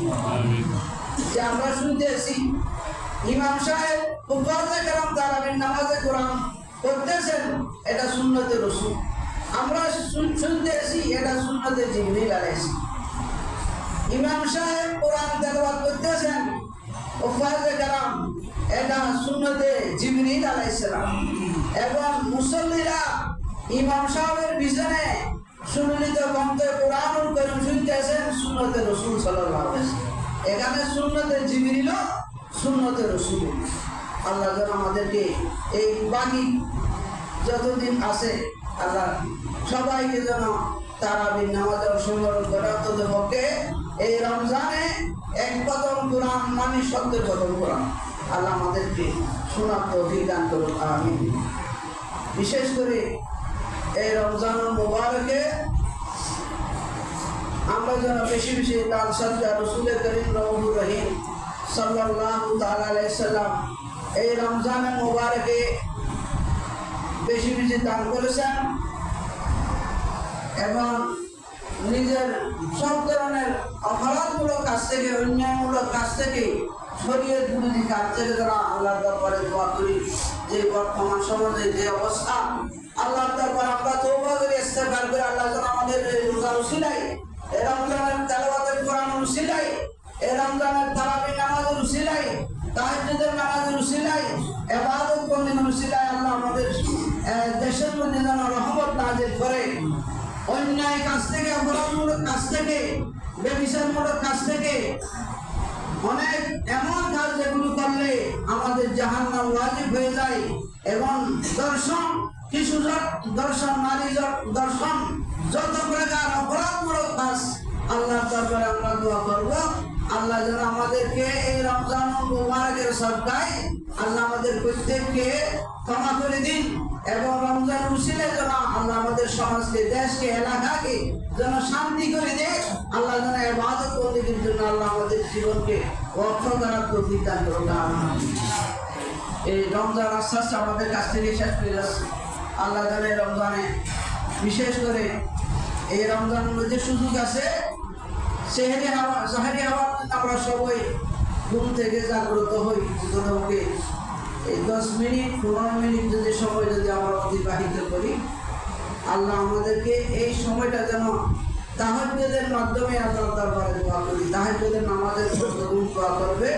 যে আমরা শুনতেছি ইমাম সাহেব হুফাজে কেরাম তারাবির নামাজে কোরআন পড়তেছেন, এটা সুন্নতে রাসূল। আমরা শুনতেছি এটা সুন্নতে জিবরিল আলাইহিস সালাম। ইমাম সাহেব কোরআন তেলাওয়াত করতেছেন হুফাজে কেরাম, এটা সুন্নতে জিবরিল আলাইহিস সালাম। এবং মুসল্লিরা ইমাম সাহেবের পিছনে সুন্নিত কণ্ঠে কোরআনুল কারীম শুনতেছেন সুন্নতে রাসূল সাল্লাল্লাহু আলাইহি ওয়াসাল্লাম। এখানে সুন্নতে জিবরিল, সুন্নতে রাসূল। আল্লাহ যেন আমাদেরকে এই বাকি যতদিন আছে আল্লাহ সবাইকে যেন তারাবির নামাজে অংশগ্রহণ করে অন্ততপক্ষে এই রমজানে এক কদম কোরআন মানে 70 কদম কোরআন আল্লাহ আমাদেরকে শোনার তৌফিক দান করুন, আমিন। বিশেষ করে এই রমজান মুবারকে আমরা যেন বেশি বেশি দান সদকা রাসূল করিম রউফুর রহিম সাল্লাল্লাহু তাআলা আলাইহি সাল্লাম এই রমজান মুবারকে বেশি বেশি দান করেছেন এবং নিজের সব ধরনের অপরাধমূলক কাজ থেকে, অন্যায়মূলক কাজ থেকে, শরীয়ত বিরোধী কাজ থেকে যারা আল্লাহর দরবারে দোয়া করি। যে বর্তমান সমাজে যে অবস্থা, আল্লাহর দরবারে আমরা তওবা করে ইস্তেগফার করে আল্লাহ যেন আমাদের রোজার উসিলায়, এই রমজানের তেলাওয়াতের কোরআনের উসিলায়, এই রমজানের তারাবির নামাজের উসিলায়, তাহাজ্জুদের নামাজের উসিলায়, ইবাদত বন্দেগীর উসিলায় আল্লাহ আমাদের দেশের মধ্যে যেন রহমত নাযিল করে। অন্যায় কাজ থেকে, অপরাধমূলক কাজ থেকে, ব্যভিচারমূলক কাজ থেকে, অনেক এমন কাজ যেগুলো করলে আমাদের জাহান্নাম ওয়াজিব হয়ে যায় এবং দর্শন, শিশু দর্শন, নারী দর্শন, যত প্রকার অপরাধমূলক কাজ আল্লাহর দরবারে আমরা দোয়া করব আল্লাহ যেন আমাদেরকে এই রমজান মুবারকের সদকায় আল্লাহ আমাদের প্রত্যেককে ক্ষমা করে দিন এবং রমজান উসিলে যেন আল্লাহ আমাদের সমাজকে, দেশকে, এলাকাকে যেন শান্তি করে দেয়। আল্লাহ যেন ইবাদত বন্দেগীর জন্য আল্লাহ আমাদের জীবনকে ওয়াকফ করার তৌফিক দান করুন, আমিন। এই রমজান আস্তে আস্তে আমাদের কাছ থেকে শেষ হয়ে যাচ্ছে। আল্লাহ যেন এই রমজানে বিশেষ করে এই রমজানের মধ্যে সুযোগ আছে সাহারি হওয়ার আমরা সবাই ঘুম থেকে জাগ্রত হই, ওকে এই 10 মিনিট 15 মিনিট যদি সময় যদি আমরা অতিবাহিত করি, আল্লাহ আমাদেরকে এই সময়টা যেন তাহাজ্জুদের মাধ্যমে আল্লাহর দরবারে দোয়া করি। তাহাজ্জুদের নামাজের দোয়া করবে।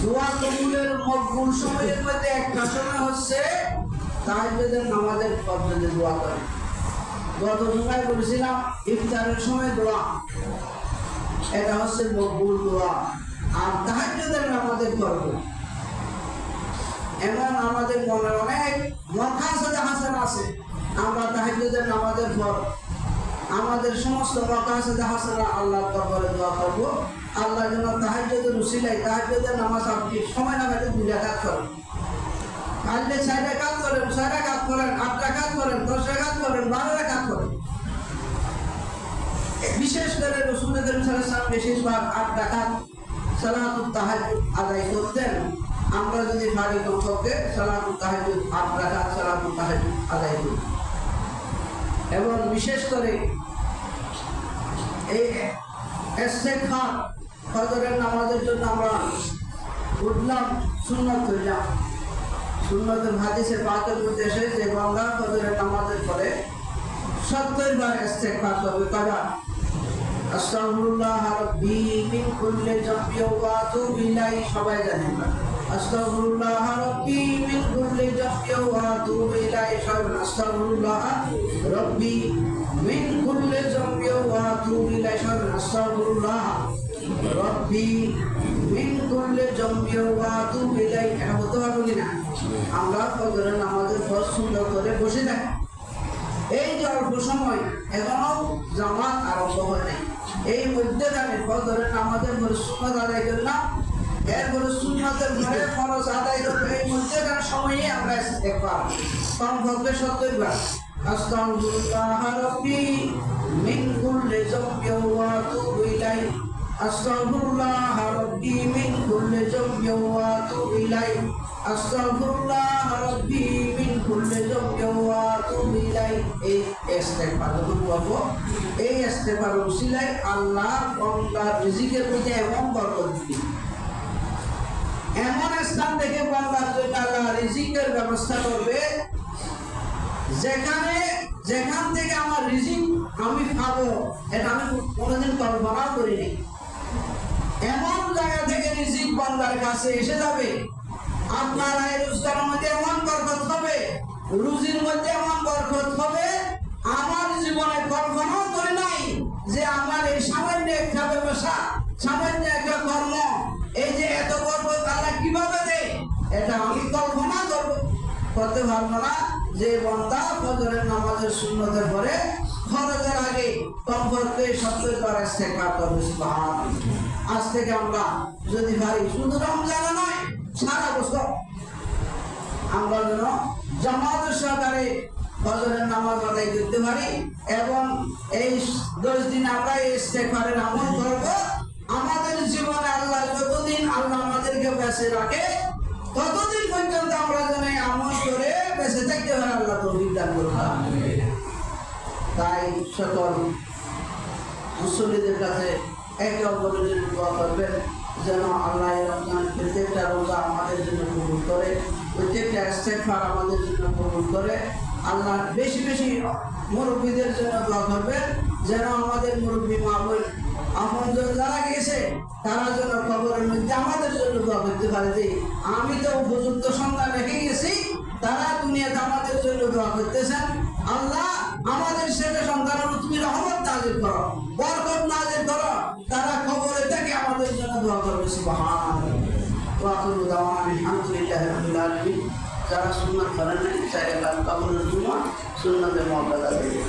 দোয়া কবুলের মকবুল সময়ের মধ্যে একটা সময় হচ্ছে তাহাজ্জুদের নামাজের পদ্ধতি দোয়া করে। গত জুমায় বলেছিলাম ইফতারের সময় দোয়া, এটা হচ্ছে মকবুল দোয়া। আর তাহাজ্জুদের নামাজের পর্ব এমন আমাদের মনে অনেক মাকাসিদে হাসানা আছে। আমরা তাহাজ্জুদের নামাজের পর আমাদের সমস্ত মাকাসিদে হাসানা আল্লাহর দরবারে দোয়া করব। আল্লাহ যেন তাহাজ্জুদের উসিলায় তাহাজ্জুদের নামাজ আপনি সময় না পেলে 2 রাকাত করেন, কালকে 6 রাকাত করেন, 6 রাকাত করেন, 8 রাকাত করেন, 10 রাকাত করেন, 12 রাকাত করেন। বিশেষ করে রাসূল করিম সাল্লাল্লাহু আলাইহি ওয়াসাল্লাম বেশিরভাগ 8 রাকাত সালাতুত তাহাজ্জুদ আদায় করতেন। আমরা যদি পারি কমপক্ষে সালাতুত তাহাজ্জুদ 8 রাকাত সালাতুত তাহাজ্জুদ আদায় করি। এবং বিশেষ করে এই ইস্তেগফার ফজরের নামাজের জন্য আমরা উঠলাম, সুন্নাত করলাম। সুন্নাতের হাদিসে পাকের মধ্যে এসেছে যে বান্দা ফজরের নামাজের পরে 70 বার ইস্তেগফার করবে। কয়বার? আস্তাগফিরুল্লাহ রাব্বি মিন কুল্লি যামবি ওয়া আতুবু ইলাইহি। সবাই জানেন আস্তাগফিরুল্লাহ রাব্বি মিন কুল্লি যামবি ওয়া আতুবু ইলাইহি। আস্তাগফিরুল্লাহ রাব্বি মিন কুল্লি যামবি ওয়া আতুবু ইলাইহি। আস্তাগফিরুল্লাহ রাব্বি মিন কুল্লি যামবি ওয়া আতুবু ইলাইহি। এটা বলতে পারবো কিনা? আমরা ফজরের নামাজের পর সুন্দর করে বসে থাকি। এই যে অল্প সময়, এখনো জামাত আরম্ভ হয় নাই, এই মধ্যখানে ফজরের নামাজের পরে সুন্নাত আদায় করলাম, এরপরে সুন্নাতের পরে ফরজ আদায় করবো। এই মধ্যখানে সময়ে আমরা ইস্তেগফার কমপক্ষে 70 বার। আস্তাগফিরুল্লাহ রাব্বি মিন কুল্লি যামবি ওয়া আতুবু ইলাইহি। আস্তাগফিরুল্লাহ রাব্বি মিন কুল্লি যামবি ওয়া আতুবু ইলাইহি। আস্তাগফিরুল্লাহ রাব্বি মিন কুল্লি যামবি ওয়া আতুবু ইলাইহি। এই ইস্তেগফার করব। এই ইস্তেগফার উসিলায় আল্লাহ বান্দার রিজিকের মধ্যে এমন বরকত দিবেন, এমন স্থান থেকে বান্দার জন্য আল্লাহ রিজিকের ব্যবস্থা করবে যেখান থেকে আমার রিজিক আমি পাবো এটা আমি কোনোদিন কল্পনা করিনি। এমন জায়গা থেকে রিজিক বান্দার কাছে এসে যাবে। আপনার এই রোজগারের মধ্যে এমন বরকত হবে, রুজির মধ্যে এমন বরকত হবে, আমার জীবনে কল্পনাও করি নাই যে আমার এই সামান্য একটা ব্যবসা সামান্য একটা কর্ম, এই যে এত বরকত আল্লাহ কিভাবে দেয় এটা আমি কল্পনা করতে পারবো না। যে বান্দা ফজরের নামাজের সুন্নতের পরে ফরজের আগে কমপক্ষে 70 বার ইস্তেগফার করবে সুবহানাল্লাহ। আজ থেকে আমরা যদি পারি, শুধু রমজানে নয় সারা বছর আমরা যেন জামাতের সহকারে ফজরের নামাজ আদায় করতে পারি এবং এই 10 দিন আমরা এই ইস্তেগফারের আমল করব। আমাদের জীবনে আল্লাহ যতদিন আল্লাহ আমাদেরকে বেঁচে রাখে ততদিন পর্যন্ত আমরা যেন আমল করে বেঁচে থাকতে পারি, আল্লাহ তৌফিক দান করুন। তাই সকল মুসল্লিদের কাছে একে অপরের জন্য দোয়া করবেন যেন আল্লাহ রমজান প্রত্যেকটা রোজা আমাদের জন্য কবুল করে, প্রত্যেকটা ইস্তেগফার আমাদের জন্য কবুল করে। আল্লাহ বেশি বেশি মুরব্বীদের জন্য দোয়া করবেন যেন আমাদের মুরব্বী মা বোন আপনজন যারা গেছে তারা যেন কবরের মধ্যে আমাদের জন্য দোয়া করতে পারে যে আমি তো উপযুক্ত সন্তান রেখে গেছি, তারা দুনিয়াতে আমাদের জন্য দোয়া করতেছেন। আল্লাহ আমাদের ছেলে সন্তানের তুমি রহমত নাজিল করো, বরকত নাজিল করো, তারা কবরে থেকে আমাদের জন্য দোয়া করবে সুবহানাল্লাহ। ওয়া আখিরু দাওয়ানা আলহামদুলিল্লাহি রাব্বিল আলামিন। যারা সুন্নাত করেন না চাই আল্লাহ কবরের জন্য সুন্নাতের মর্যাদা দেবে।